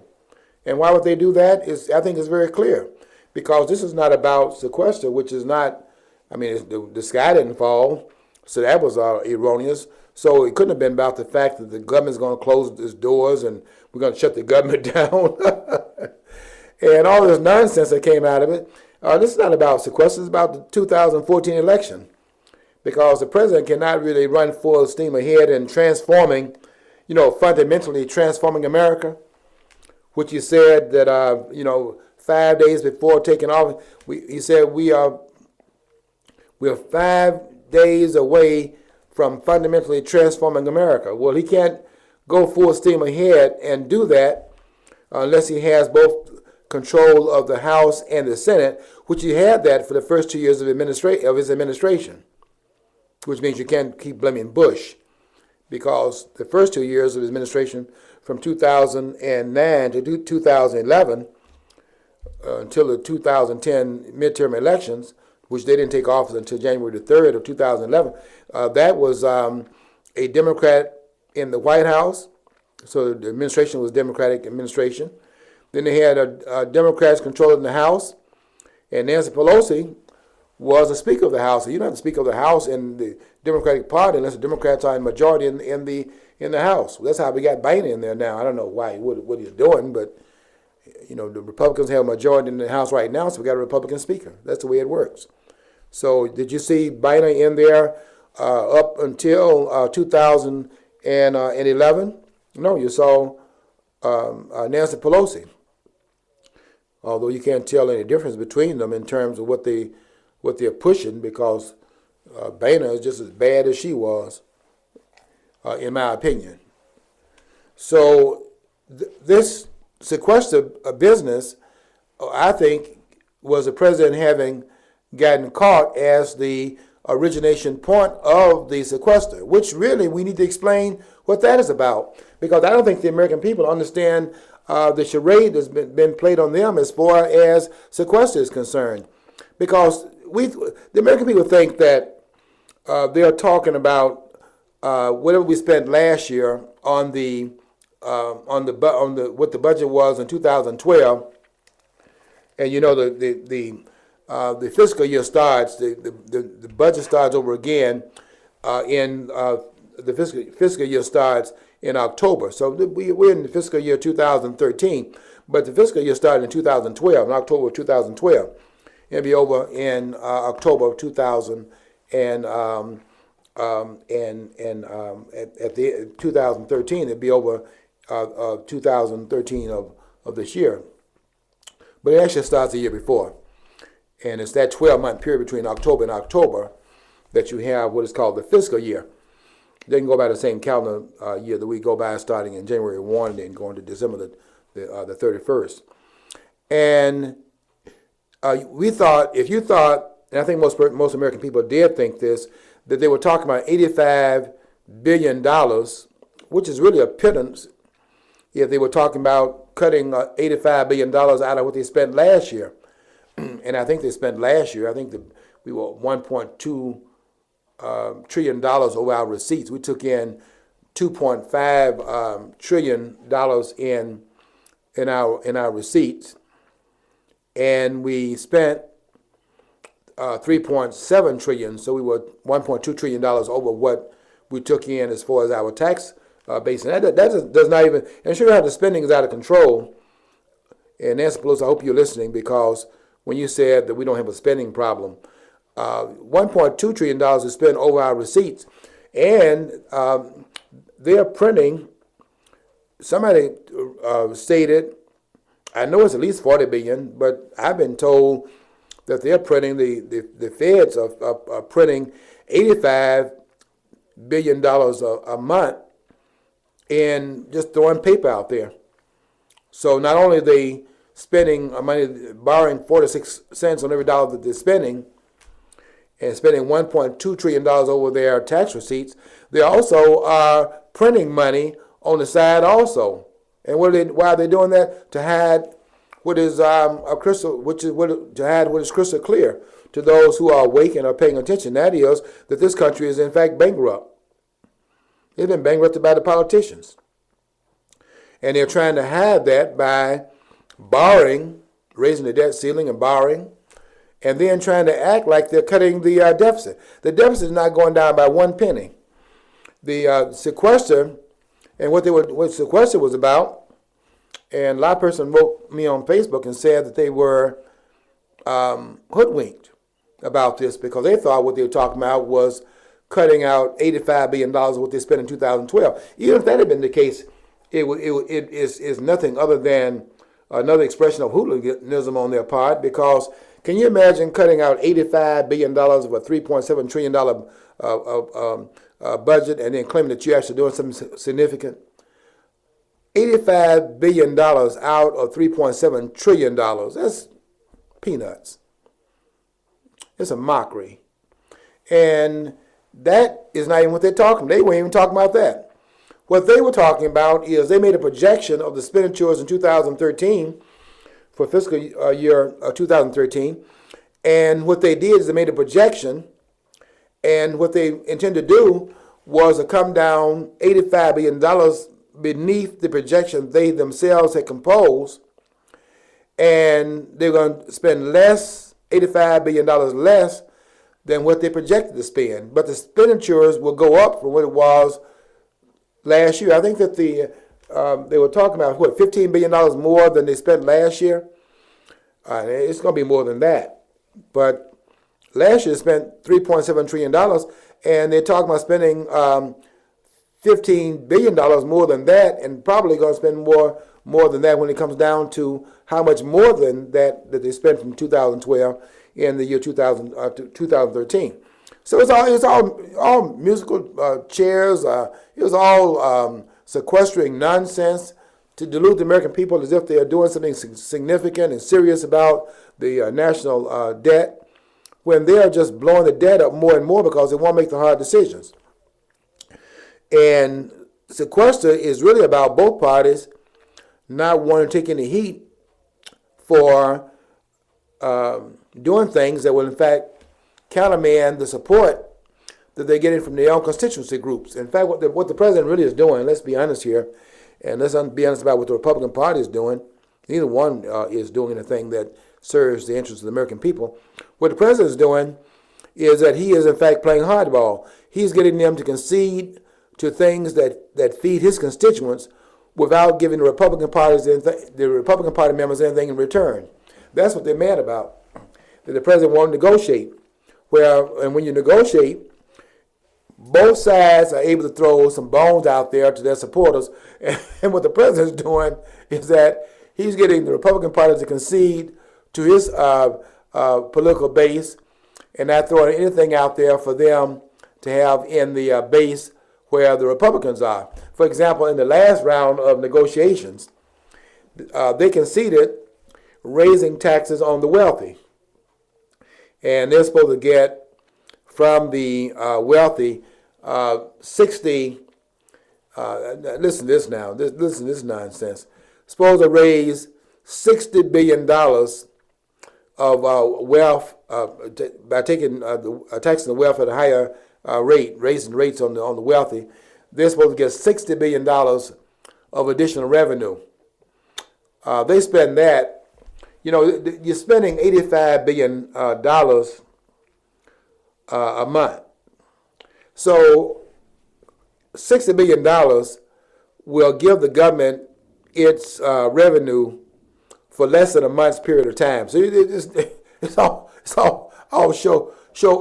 And why would they do that? I think it's very clear, because this is not about sequester, which is not. I mean, the sky didn't fall, so that was erroneous. So it couldn't have been about the fact that the government's going to close its doors and we're going to shut the government down, and all this nonsense that came out of it. This is not about sequester. It's about the 2014 election, because the president cannot really run full steam ahead in transforming, fundamentally transforming America, which he said that, 5 days before taking office, he said we're 5 days away from fundamentally transforming America. Well, he can't go full steam ahead and do that unless he has both control of the House and the Senate, which he had that for the first 2 years of his administration, which means you can't keep blaming Bush, because the first 2 years of his administration, from 2009 to 2011, until the 2010 midterm elections, which they didn't take office until January the 3rd of 2011, that was a Democrat in the White House, so the administration was Democratic administration. Then they had Democrats controlling the House, and Nancy Pelosi was the Speaker of the House. So you're not the Speaker of the House in the Democratic Party unless the Democrats are in majority in the House. That's how we got Boehner in there now. I don't know why what he's doing, but the Republicans have a majority in the House right now, so we got a Republican Speaker. That's the way it works. So did you see Boehner in there up until 2011? No, you saw Nancy Pelosi. Although you can't tell any difference between them in terms of what they're pushing, because Boehner is just as bad as she was, in my opinion. So this sequester business, I think, was the president having gotten caught as the origination point of the sequester, which really we need to explain what that is about, because I don't think the American people understand the charade that's been played on them as far as sequester is concerned, because the American people think that they're talking about whatever we spent last year on what the budget was in 2012, and the fiscal year starts, the budget starts over again the fiscal year starts in October. So we're in the fiscal year 2013, but the fiscal year started in 2012, in October of 2012. It'll be over in October of 2014. at the 2013, it'd be over 2013 of this year. But it actually starts the year before. And it's that 12-month period between October and October that you have what is called the fiscal year. They can go by the same calendar year that we go by, starting in January 1 and then going to December the 31st. And we thought, if you thought, and I think most American people did think this, that they were talking about $85 billion, which is really a pittance if they were talking about cutting $85 billion out of what they spent last year. And I think they spent last year, I think we were $1.2 trillion over our receipts. We took in $2.5 trillion in our receipts, and we spent 3.7 trillion. So we were 1.2 trillion dollars over what we took in as far as our tax base. And that does not even. And sure, how the spending is out of control. And Nancy Pelosi, I hope you're listening, because when you said that we don't have a spending problem, $1.2 trillion is spent over our receipts, and they're printing. Somebody stated, I know it's at least 40 billion, but I've been told that they're printing, the feds are printing $85 billion a month in just throwing paper out there. So not only are they spending money, borrowing 46 cents on every dollar that they're spending, and spending $1.2 trillion over their tax receipts, they also are printing money on the side also. And why are they doing that? To hide what is crystal clear to those who are awake and are paying attention. That is that this country is in fact bankrupt. It's been bankrupted by the politicians. And they're trying to hide that by borrowing, raising the debt ceiling and borrowing, and then trying to act like they're cutting the deficit. The deficit is not going down by one penny. The sequester, and what sequester was about, and a lot of person wrote me on Facebook and said that they were hoodwinked about this, because they thought what they were talking about was cutting out $85 billion of what they spent in 2012. Even if that had been the case, it is nothing other than another expression of hooliganism on their part, because can you imagine cutting out $85 billion of a $3.7 trillion budget and then claiming that you're actually doing something significant? $85 billion out of $3.7 trillion. That's peanuts. It's a mockery. And that is not even what they're talking about. They weren't even talking about that. What they were talking about is they made a projection of the expenditures in 2013 for fiscal year 2013. And what they did is they made a projection, and what they intend to do was to come down $85 billion beneath the projection they themselves had composed, and they're going to spend less, $85 billion less than what they projected to spend. But the expenditures will go up from what it was last year. I think that they were talking about, $15 billion more than they spent last year? It's going to be more than that. But last year they spent $3.7 trillion, and they're talking about spending $15 billion more than that, and probably going to spend more than that when it comes down to how much more than that they spent from 2012 in the year 2013. So it's all musical chairs. It was all sequestering nonsense to delude the American people as if they are doing something significant and serious about the national debt, when they are just blowing the debt up more and more because they won't make the hard decisions. And sequester is really about both parties not wanting to take any heat for doing things that will in fact countermand the support that they're getting from their own constituency groups. In fact, what the president really is doing, let's be honest here, and let's be honest about what the Republican Party is doing. Neither one is doing anything that serves the interests of the American people. What the president is doing is that he is in fact playing hardball. He's getting them to concede to things that feed his constituents without giving the Republican Party members anything in return. That's what they're mad about. That the president won't negotiate. And when you negotiate, both sides are able to throw some bones out there to their supporters. And what the president's doing is that he's getting the Republican Party to concede to his political base and not throwing anything out there for them to have in the base where the Republicans are. For example, in the last round of negotiations, they conceded raising taxes on the wealthy. And they're supposed to get from the wealthy 60, listen to this now, listen to this nonsense, supposed to raise $60 billion of wealth by taking taxing the wealth at a higher rate, raising rates on the wealthy. They're supposed to get $60 billion of additional revenue. They spend that, you're spending $85 billion a month. So $60 billion will give the government its revenue for less than a month's period of time. So it's all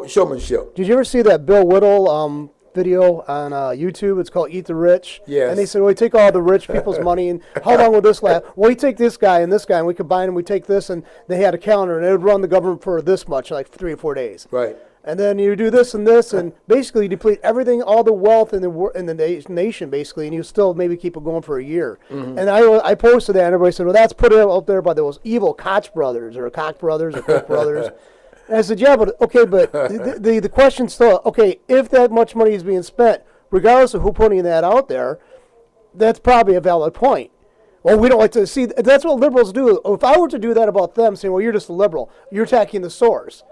showmanship.
Did you ever see that Bill Whittle video on YouTube? It's called Eat the Rich.
Yes.
And they said, well, we take all the rich people's money, and how long will this last? Well, we take this guy, and we combine them, we take this, and they had a calendar, and it would run the government for this much, like 3 or 4 days.
Right.
And then you do this and this, and basically deplete everything, all the wealth in the nation, basically, and you still maybe keep it going for a year. Mm-hmm. And I posted that, and everybody said, well, that's put it out there by those evil Koch brothers, or Koch brothers, or Koch brothers. And I said, yeah, but okay, but the question's still, okay, if that much money is being spent, regardless of who putting that out there, that's probably a valid point. Well, we don't like to see, that's what liberals do. If I were to do that about them, saying, well, you're just a liberal, you're attacking the source.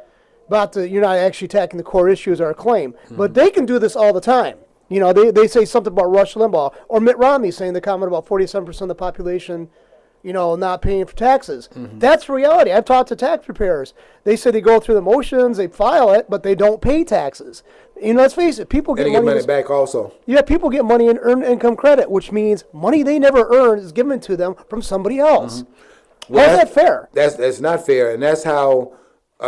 You're not actually attacking the core issues or a claim. Mm-hmm. But they can do this all the time. They say something about Rush Limbaugh, or Mitt Romney saying the comment about 47% of the population, not paying for taxes. Mm-hmm. That's reality. I've talked to tax preparers. They say they go through the motions, they file it, but they don't pay taxes. Let's face it, people get
money back also.
Yeah, people get money in earned income credit, which means money they never earned is given to them from somebody else. Mm-hmm. Well, how's that fair?
That's not fair, and that's how.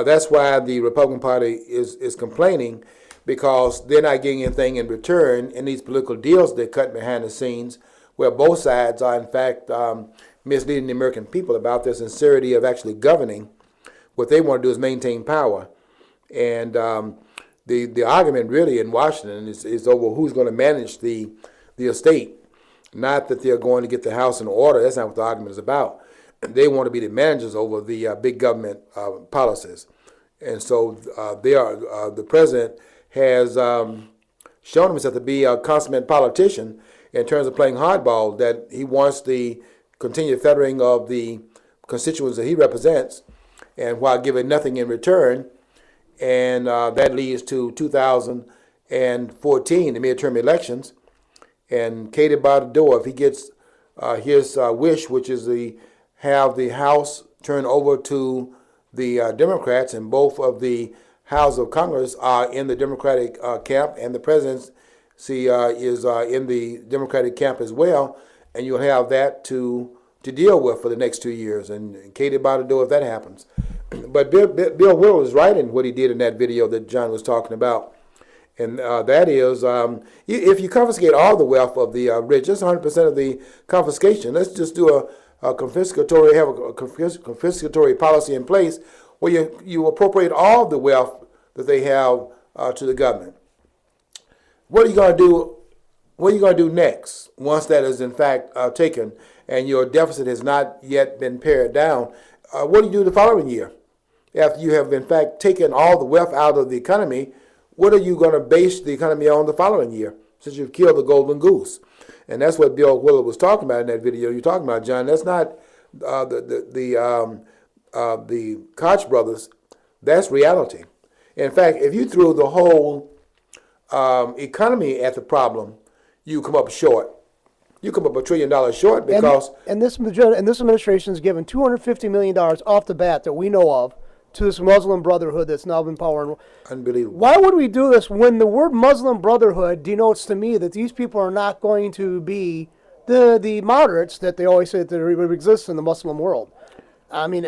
That's why the Republican Party is complaining, because they're not getting anything in return in these political deals they're cutting behind the scenes, where both sides are, in fact, misleading the American people about their sincerity of actually governing. What they want to do is maintain power. And the argument really in Washington is over who's going to manage the estate, not that they're going to get the house in order. That's not what the argument is about. They want to be the managers over the big government policies. And so the president has shown himself to be a consummate politician in terms of playing hardball, that he wants the continued fettering of the constituents that he represents, and while giving nothing in return. And that leads to 2014, the midterm elections. And Katie by the door, if he gets his wish, which is have the House turn over to the Democrats, and both of the Houses of Congress are in the Democratic camp, and the presidency is in the Democratic camp as well, and you'll have that to deal with for the next 2 years. And Katie by the door if that happens. But Bill Whittle is right in what he did in that video that John was talking about. And that is, if you confiscate all the wealth of the rich, just 100% of the confiscation, let's just do a confiscatory policy in place where you appropriate all the wealth that they have to the government. What are you going to do? What are you going to do next once that is in fact taken and your deficit has not yet been pared down? What do you do the following year after you have in fact taken all the wealth out of the economy? What are you going to base the economy on the following year, since you've killed the golden goose? And that's what Bill Whittle was talking about in that video you're talking about, John. That's not the Koch brothers. That's reality. In fact, if you threw the whole economy at the problem, you come up short. You come up $1 trillion short because...
And this administration has given $250 million off the bat that we know of to this Muslim Brotherhood that's now been power.
Unbelievable.
Why would we do this when the word Muslim Brotherhood denotes to me that these people are not going to be the moderates that they always say that exist in the Muslim world? I mean...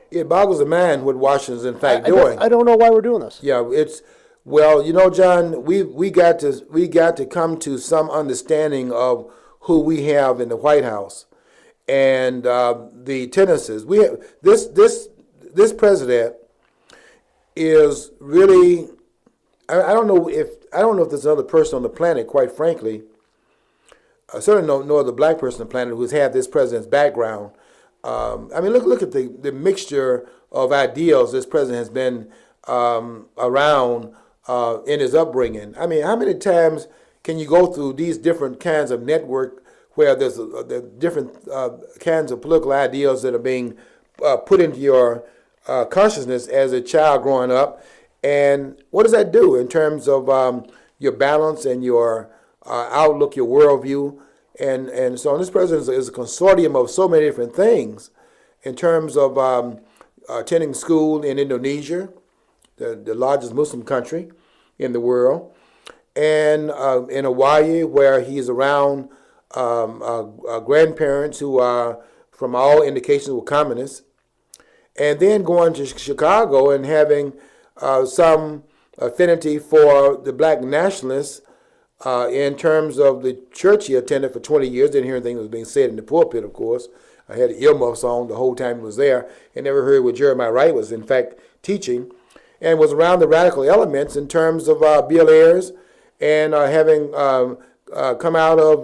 It
boggles the mind what Washington's in fact doing.
I don't know why we're doing this.
Yeah, Well, John, we got to come to some understanding of who we have in the White House and the tendencies. We have this president is really. I don't know if there's another person on the planet, quite frankly. I certainly don't know other black person on the planet who's had this president's background. Look at the mixture of ideals this president has been around in his upbringing. I mean, how many times can you go through these different kinds of network where there's different kinds of political ideals that are being put into your consciousness as a child growing up? And what does that do in terms of your balance and your outlook, your worldview? And so on. This president is a consortium of so many different things in terms of attending school in Indonesia, the largest Muslim country in the world, and in Hawaii, where he's around grandparents who are, from all indications, were communists, and then going to Chicago and having some affinity for the black nationalists in terms of the church he attended for 20 years. Didn't hear anything that was being said in the pulpit, of course. I had earmuffs on the whole time he was there and never heard what Jeremiah Wright was, in fact, teaching, and was around the radical elements in terms of Bill Ayers and having come out of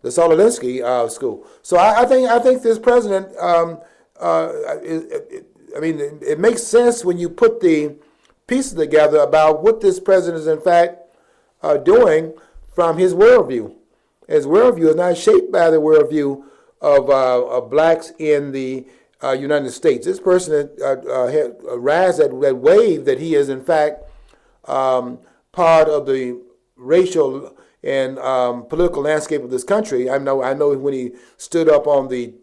the Solinsky school. So I think this president, it makes sense when you put the pieces together about what this president is in fact doing from his worldview. His worldview is not shaped by the worldview of blacks in the United States. This person rides that wave that he is in fact part of the racial and political landscape of this country. I know when he stood up on the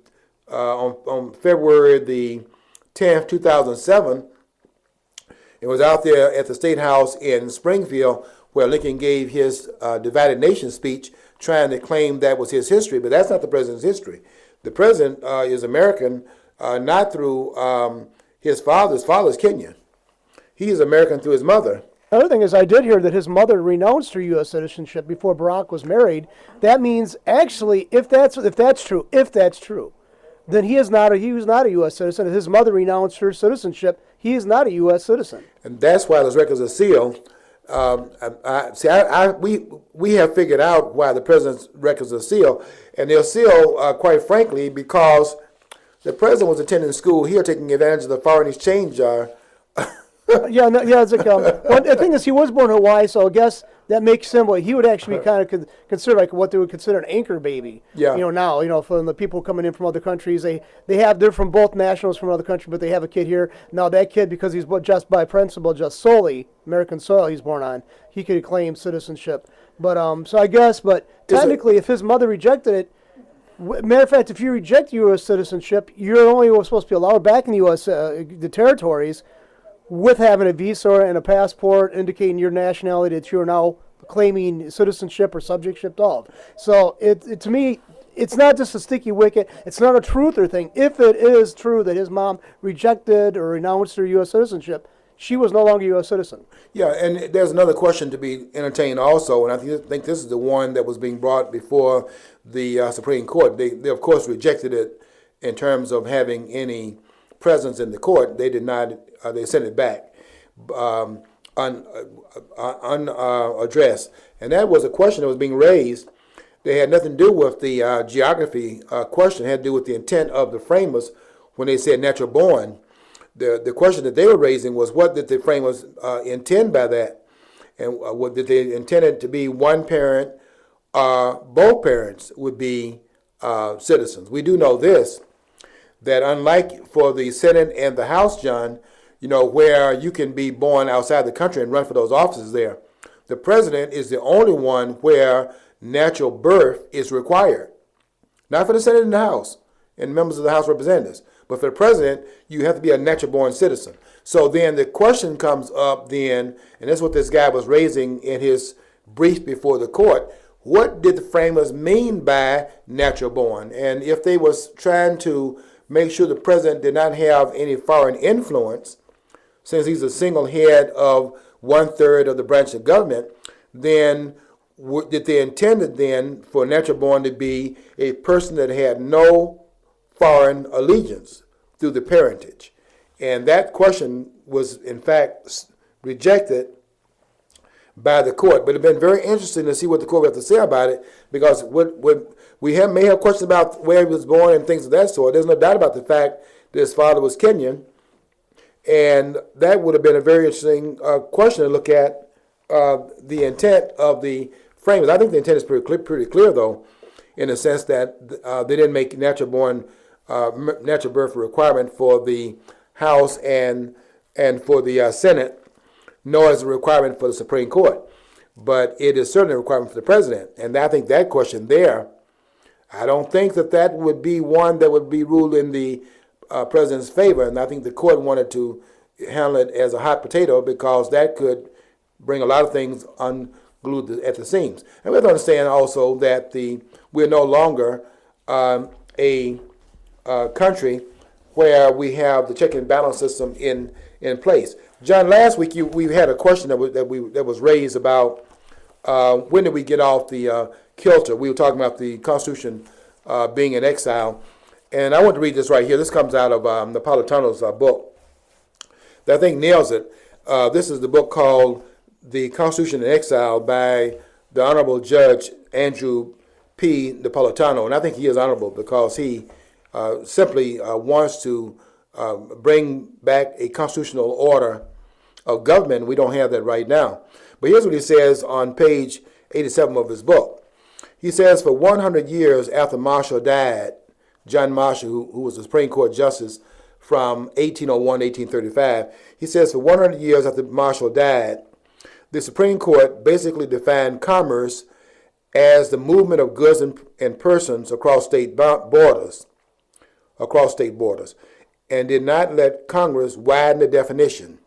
on February the 10th, 2007, it was out there at the State House in Springfield where Lincoln gave his Divided Nation speech, trying to claim that was his history, but that's not the president's history. The president is American, not through his father. His father is Kenyan. He is American through his mother.
Another thing is, I did hear that his mother renounced her U.S. citizenship before Barack was married. That means, actually, if that's true, then he was not a U.S. citizen. If his mother renounced her citizenship, he is not a U.S. citizen.
And that's why those records are sealed. We have figured out why the president's records are sealed, and they're sealed, quite frankly, because the president was attending school here, taking advantage of the foreign exchange.
It's like, the thing is, he was born in Hawaii, so I guess that makes him. He would actually be kind of considered like what they would consider an anchor baby.
Yeah.
Now, from the people coming in from other countries, they're from both nationals from another country, but they have a kid here. Now that kid, because he's just by principle, just solely American soil he's born on, he could claim citizenship. But so I guess, but technically, if his mother rejected it. Matter of fact, if you reject U.S. citizenship, you're only supposed to be allowed back in the U.S. The territories with having a visa and a passport indicating your nationality that you are now claiming citizenship or subjectship of. So to me, it's not just a sticky wicket. It's not a truther thing. If it is true that his mom rejected or renounced her U.S. citizenship, she was no longer a U.S. citizen.
Yeah, and there's another question to be entertained also, and I think this is the one that was being brought before the Supreme Court. They of course rejected it in terms of having any presence in the court. They did not. They sent it back unaddressed, and that was a question that was being raised. They had nothing to do with the geography question. It had to do with the intent of the framers when they said natural born. The question that they were raising was, what did the framers intend by that? And what did they intend it to be? One parent, both parents would be citizens. We do know this, that unlike for the Senate and the House, John, where you can be born outside the country and run for those offices there, the president is the only one where natural birth is required. Not for the Senate and the House and members of the House of Representatives. But for the president, you have to be a natural-born citizen. So then the question comes up then, and that's what this guy was raising in his brief before the court. What did the framers mean by natural-born? And if they was trying to make sure the president did not have any foreign influence, since he's a single head of 1/3 of the branch of government, then did they intended then for natural born to be a person that had no foreign allegiance through the parentage? And that question was in fact rejected by the court. But it's been very interesting to see what the court has to say about it, because may have questions about where he was born and things of that sort. There's no doubt about the fact that his father was Kenyan, and that would have been a very interesting question to look at the intent of the framers. I think the intent is pretty clear, though, in the sense that they didn't make natural birth a requirement for the House and for the Senate, nor is a requirement for the Supreme Court. But it is certainly a requirement for the president. And I think that question there, I don't think that would be one that would be ruled in the president's favor. And I think the court wanted to handle it as a hot potato, because that could bring a lot of things unglued at the seams. And we have to understand also that we're no longer a country where we have the check and balance system in place. John, last week we had a question that was raised about when did we get off the kilter. We were talking about the Constitution being in exile, and I want to read this right here. This comes out of Napolitano's book that I think nails it. This is the book called "The Constitution in Exile" by the Honorable Judge Andrew P. Napolitano, and I think he is honorable because he simply wants to bring back a constitutional order of government. We don't have that right now. But here's what he says on page 87 of his book. He says, for 100 years after Marshall died, John Marshall, who was the Supreme Court Justice from 1801 to 1835, he says for 100 years after Marshall died, the Supreme Court basically defined commerce as the movement of goods and persons across state borders, and did not let Congress widen the definition.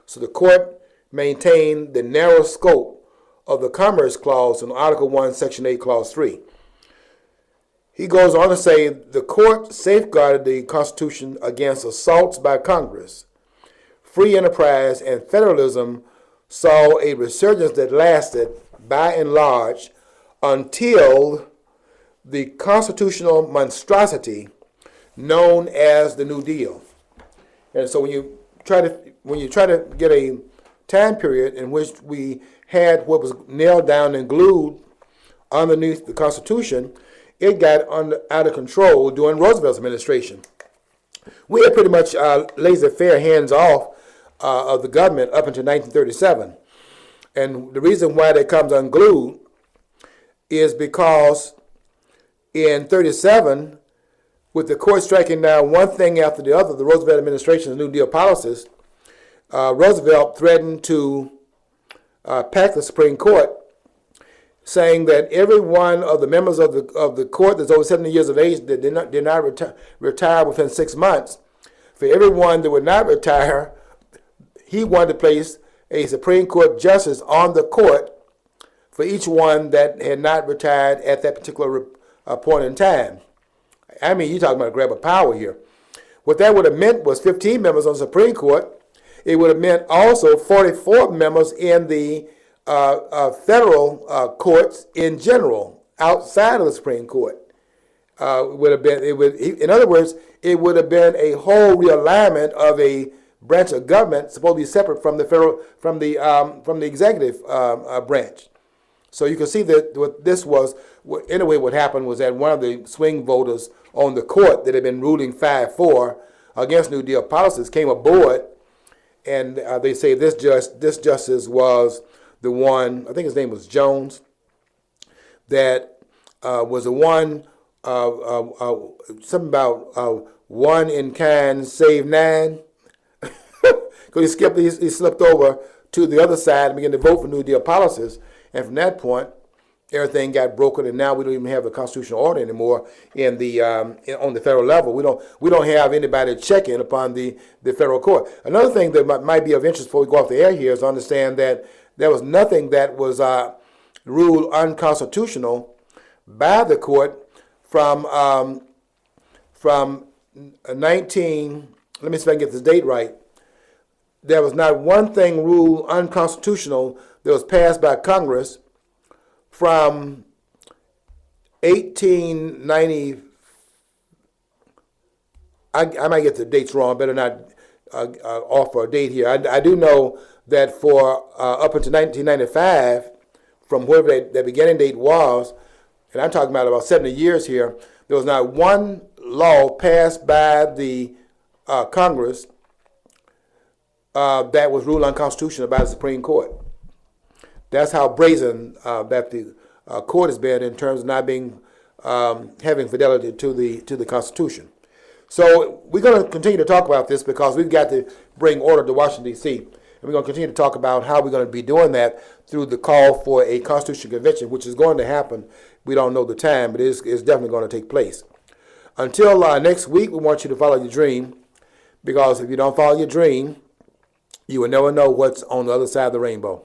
So the court maintained the narrow scope of the Commerce Clause in Article 1, Section 8, Clause 3. He goes on to say the court safeguarded the Constitution against assaults by Congress. Free enterprise and federalism saw a resurgence that lasted, by and large, until the constitutional monstrosity known as the New Deal. And so when you try to get a time period in which we had what was nailed down and glued underneath the Constitution, it got out of control during Roosevelt's administration. We had pretty much laissez-faire, hands-off of the government up until 1937. And the reason why that comes unglued is because in 1937, with the court striking down one thing after the other, the Roosevelt administration's New Deal policies, Roosevelt threatened to pack the Supreme Court, saying that every one of the members of the court that's over 70 years of age that did not retire within 6 months, for everyone that would not retire, he wanted to place a Supreme Court justice on the court for each one that had not retired at that particular point in time. I mean, you're talking about a grab of power here. What that would have meant was 15 members on the Supreme Court. It would have meant also 44 members in the federal courts in general, outside of the Supreme Court. In other words, it would have been a whole realignment of a branch of government supposed to be separate from the executive branch. So you can see that what this was, in a way, what happened was that one of the swing voters on the court that had been ruling 5-4 against New Deal policies came aboard, and they say this justice was the one, I think his name was Jones, that was the one, something about one in kind save nine, because he slipped over to the other side and began to vote for New Deal policies. And from that point, everything got broken, and now we don't even have a constitutional order anymore on the federal level. We don't have anybody checking upon the federal court. Another thing that might be of interest before we go off the air here is to understand that there was nothing that was ruled unconstitutional by the court from 19. Let me see if I can get this date right. there was not one thing ruled unconstitutional that was passed by Congress from 1890. I might get the dates wrong. Better not offer a date here. I do know that for up until 1995, from whatever that beginning date was, and I'm talking about 70 years here, there was not one law passed by the Congress that was ruled unconstitutional by the Supreme Court. That's how brazen that the court has been in terms of not being having fidelity to the Constitution. So we're going to continue to talk about this because we've got to bring order to Washington, D.C. And we're going to continue to talk about how we're going to be doing that through the call for a Constitutional Convention, which is going to happen. We don't know the time, but it's definitely going to take place. Until next week, we want you to follow your dream, because if you don't follow your dream, you will never know what's on the other side of the rainbow.